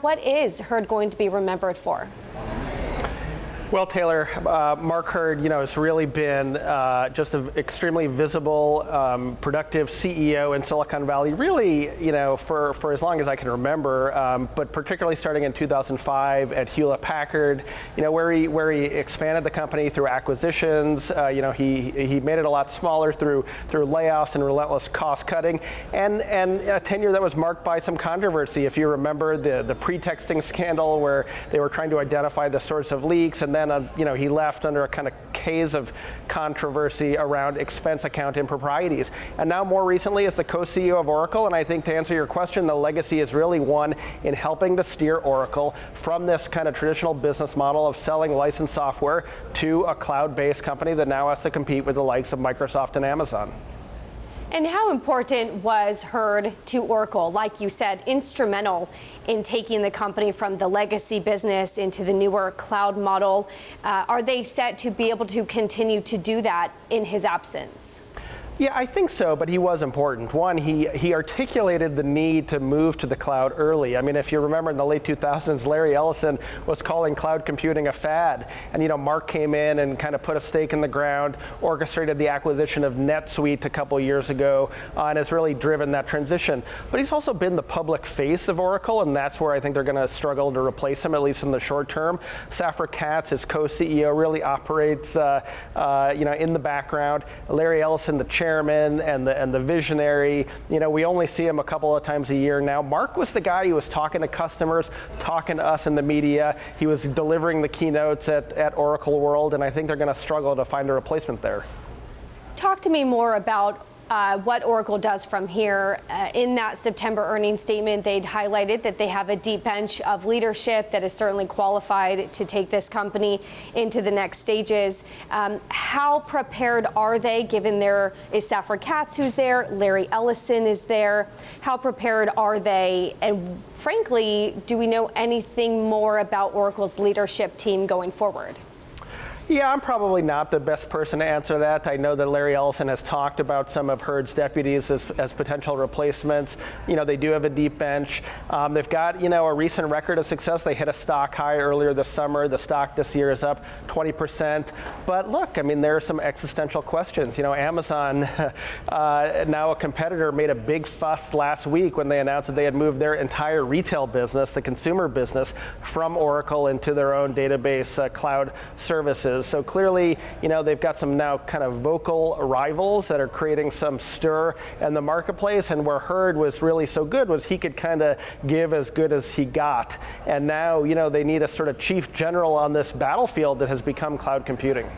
What is Hurd going to be remembered for? Well, Taylor, Mark Hurd, has really been just an extremely visible, productive CEO in Silicon Valley, really, for as long as I can remember, but particularly starting in 2005 at Hewlett-Packard, where he expanded the company through acquisitions. He made it a lot smaller through layoffs and relentless cost cutting, and a tenure that was marked by some controversy. If you remember the pretexting scandal where they were trying to identify the source of leaks, and then he left under a kind of haze of controversy around expense account improprieties. And now more recently as the co-CEO of Oracle, and I think to answer your question, the legacy is really one in helping to steer Oracle from this kind of traditional business model of selling licensed software to a cloud-based company that now has to compete with the likes of Microsoft and Amazon. And how important was Hurd to Oracle? Like you said, instrumental in taking the company from the legacy business into the newer cloud model. Are they set to be able to continue to do that in his absence? Yeah, I think so, but he was important. One, he articulated the need to move to the cloud early. I mean, if you remember in the late 2000s, Larry Ellison was calling cloud computing a fad. And, Mark came in and kind of put a stake in the ground, orchestrated the acquisition of NetSuite a couple years ago, and has really driven that transition. But he's also been the public face of Oracle, and that's where I think they're going to struggle to replace him, at least in the short term. Safra Catz, his co-CEO, really operates, in the background. Larry Ellison, the chairman and the visionary, we only see him a couple of times a year now. Mark was the guy who was talking to customers, talking to us in the media. He was delivering the keynotes at Oracle World, and I think they're going to struggle to find a replacement there. Talk to me more about what Oracle does from here. In that September earnings statement, they'd highlighted that they have a deep bench of leadership that is certainly qualified to take this company into the next stages. How prepared are they, given there is Safra Catz who's there, Larry Ellison is there? How prepared are they? And frankly, do we know anything more about Oracle's leadership team going forward? Yeah, I'm probably not the best person to answer that. I know that Larry Ellison has talked about some of Hurd's deputies as potential replacements. They do have a deep bench. They've got, a recent record of success. They hit a stock high earlier this summer. The stock this year is up 20%. But look, there are some existential questions. Amazon, now a competitor, made a big fuss last week when they announced that they had moved their entire retail business, the consumer business, from Oracle into their own database cloud services. So clearly, they've got some now kind of vocal rivals that are creating some stir in the marketplace. And where Hurd was really so good was he could kind of give as good as he got. And now, they need a sort of chief general on this battlefield that has become cloud computing.